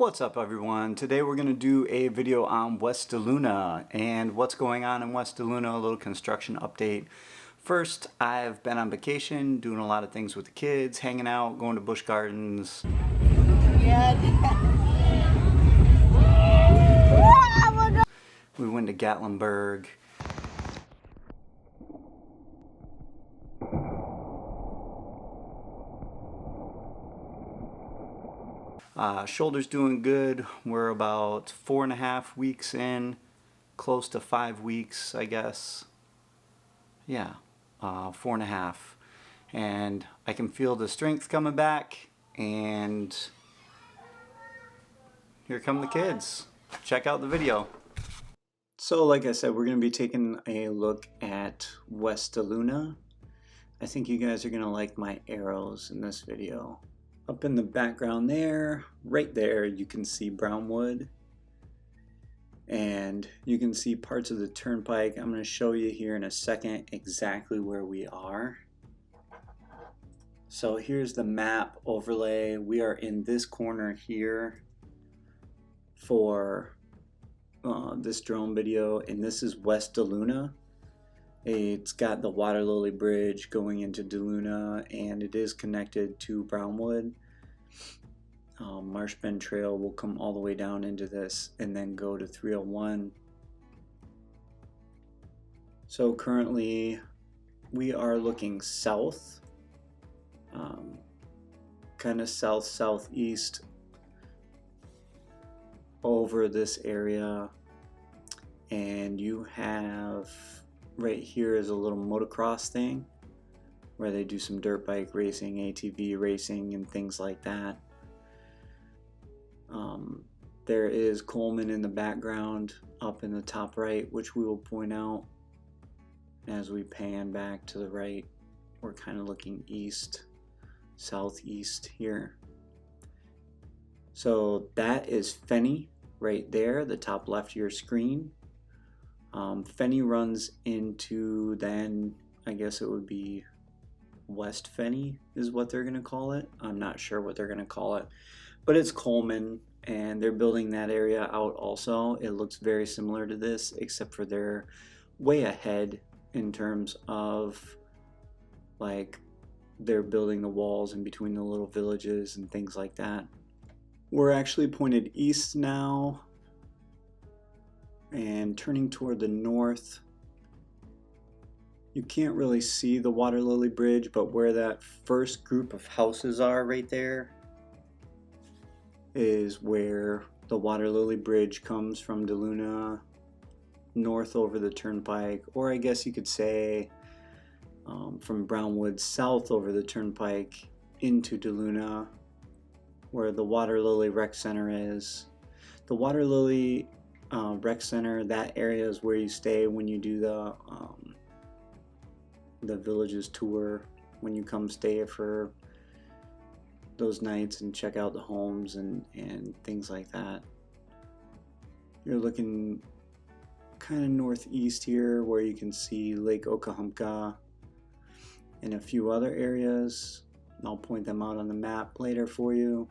What's up everyone? Today we're going to do a video on West DeLuna and what's going on in West DeLuna, a little construction update. First, I've been on vacation, doing a lot of things with the kids, hanging out, going to Busch Gardens. We went to Gatlinburg. Shoulder's doing good. We're about 4.5 weeks in, close to 5 weeks, I guess. Yeah, 4.5. And I can feel the strength coming back, and here come the kids. Check out the video. So like I said, we're going to be taking a look at West DeLuna. I think you guys are going to like my arrows in this video. Up in the background there, right there, you can see Brownwood. And you can see parts of the turnpike. I'm going to show you here in a second exactly where we are. So here's the map overlay. We are in this corner here for this drone video, and this is West DeLuna. It's got the Water Lily Bridge going into DeLuna, and it is connected to Brownwood. Marsh Bend Trail will come all the way down into this and then go to 301. So currently we are looking south, kind of south-southeast over this area, and you have right here is a little motocross thing where they do some dirt bike racing, ATV racing, and things like that. There is Coleman in the background up in the top right, which we will point out as we pan back to the right. We're kind of looking east, southeast here. So that is Fenney right there, the top left of your screen. Fenney runs into, then I guess it would be West Fenney is what they're going to call it. I'm not sure what they're going to call it, but it's Coleman, and they're building that area out also. It looks very similar to this, except for they're way ahead in terms of, like, they're building the walls in between the little villages and things like that. We're actually pointed east now and turning toward the north. You can't really see the Water Lily Bridge, but where that first group of houses are right there is where the Water Lily Bridge comes from DeLuna north over the turnpike, or I guess you could say from Brownwood south over the turnpike into DeLuna, where the Water Lily Rec Center is. The Water Lily Rec Center, that area is where you stay when you do the villages tour, when you come stay for those nights and check out the homes and things like that. You're looking kind of northeast here where you can see Lake Okahumpka and a few other areas. I'll point them out on the map later for you.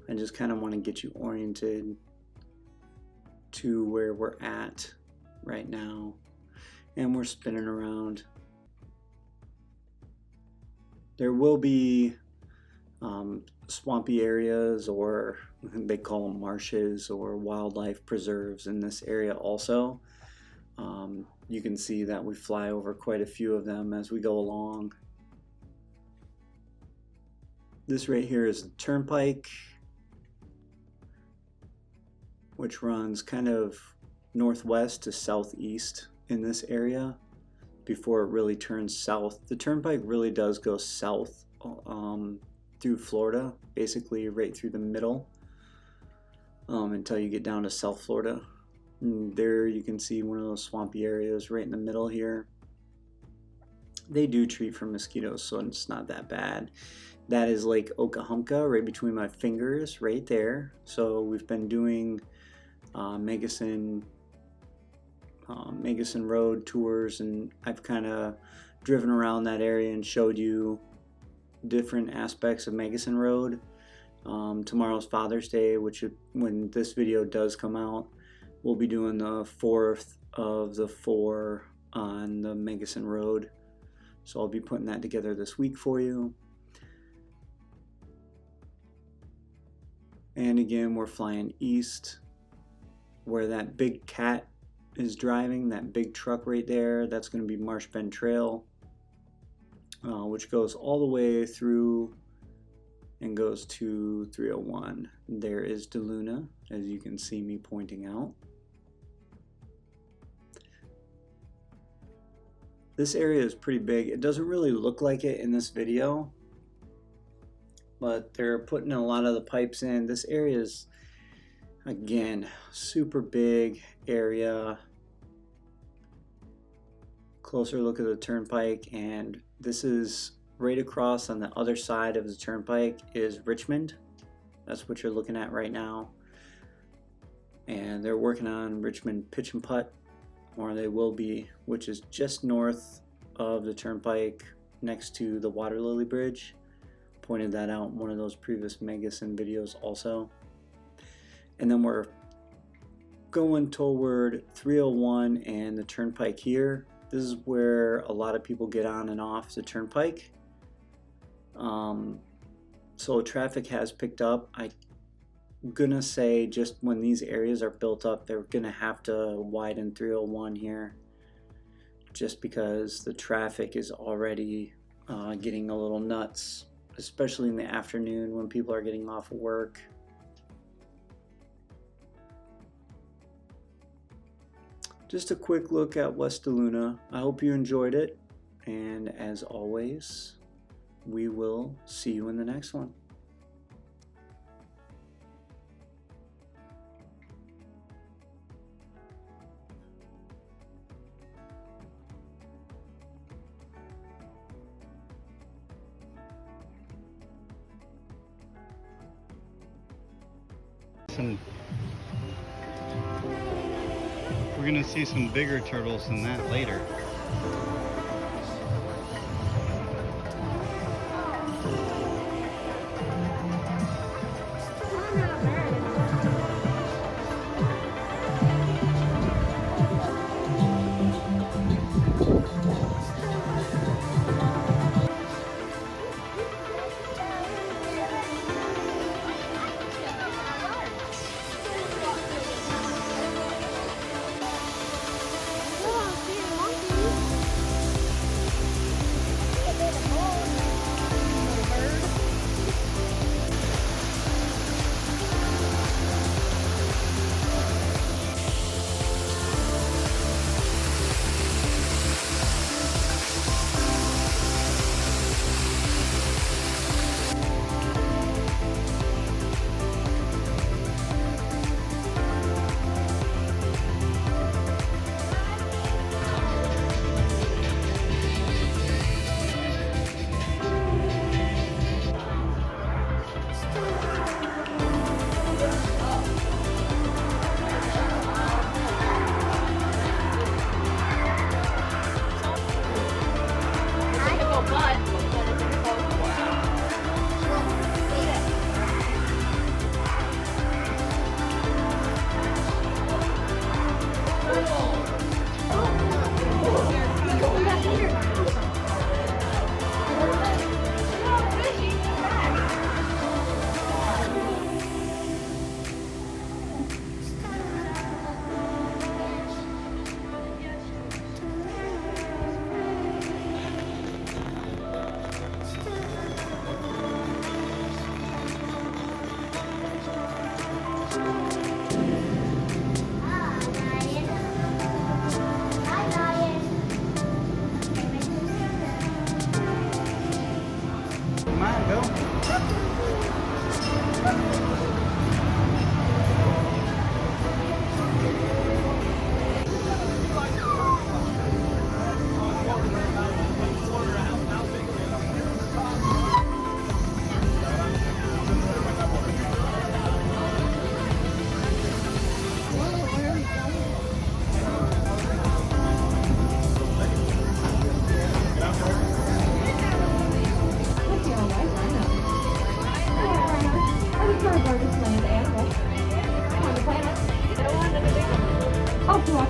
I just kind of want to get you oriented to where we're at right now, and we're spinning around. There will be swampy areas, or they call them marshes, or wildlife preserves in this area also. You can see that we fly over quite a few of them as we go along. This right here is the turnpike, which runs kind of northwest to southeast in this area before it really turns south. The turnpike really does go south through Florida, basically right through the middle, until you get down to South Florida. And there you can see one of those swampy areas right in the middle here. They do treat for mosquitoes, so it's not that bad. That is Lake Okahumpka right between my fingers right there. So we've been doing Megason Road tours, and I've kind of driven around that area and showed you different aspects of Megason Road. Tomorrow's Father's Day, which when this video does come out, we'll be doing the fourth of the 4 on the Megason Road. So I'll be putting that together this week for you. And again, we're flying east where that big cat is driving, that big truck right there. That's going to be Marsh Bend Trail, which goes all the way through and goes to 301. There is DeLuna, as you can see me pointing out. This area is pretty big. It doesn't really look like it in this video, but they're putting a lot of the pipes in. This area is, again, super big area. Closer look at the turnpike, and this is right across on the other side of the turnpike is Richmond. That's what you're looking at right now. And they're working on Richmond Pitch and Putt, or they will be, which is just north of the turnpike next to the Water Lily Bridge. Pointed that out in one of those previous Megason videos also. And then we're going toward 301 and the turnpike here. This is where a lot of people get on and off the turnpike. So traffic has picked up. I'm gonna say just when these areas are built up, they're gonna have to widen 301 here, just because the traffic is already getting a little nuts, especially in the afternoon when people are getting off of work. Just a quick look at West DeLuna. I hope you enjoyed it, and as always, we will see you in the next one. We're gonna see some bigger turtles than that later.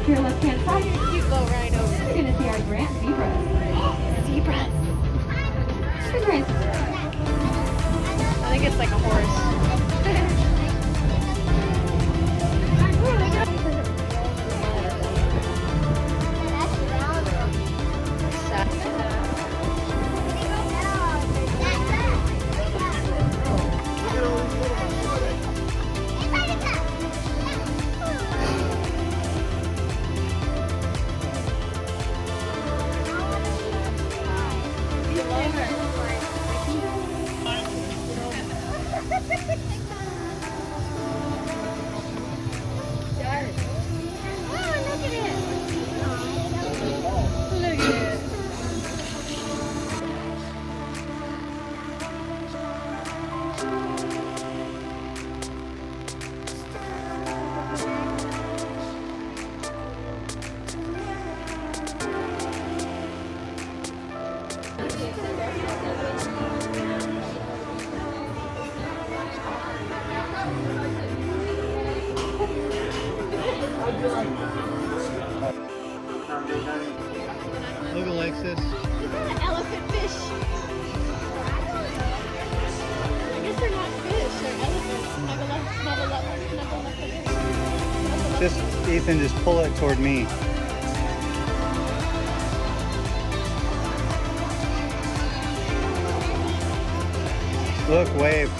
to your left-hand side. You go right over. You're going to see our Grant zebras. Zebras. The Grant. I think it's like a horse. Look, Alexis. Elephant fish. I guess they're not fish, they're elephants. Snuggle up, snuggle up, snuggle up. Just, Ethan, just pull it toward me. Look, wave.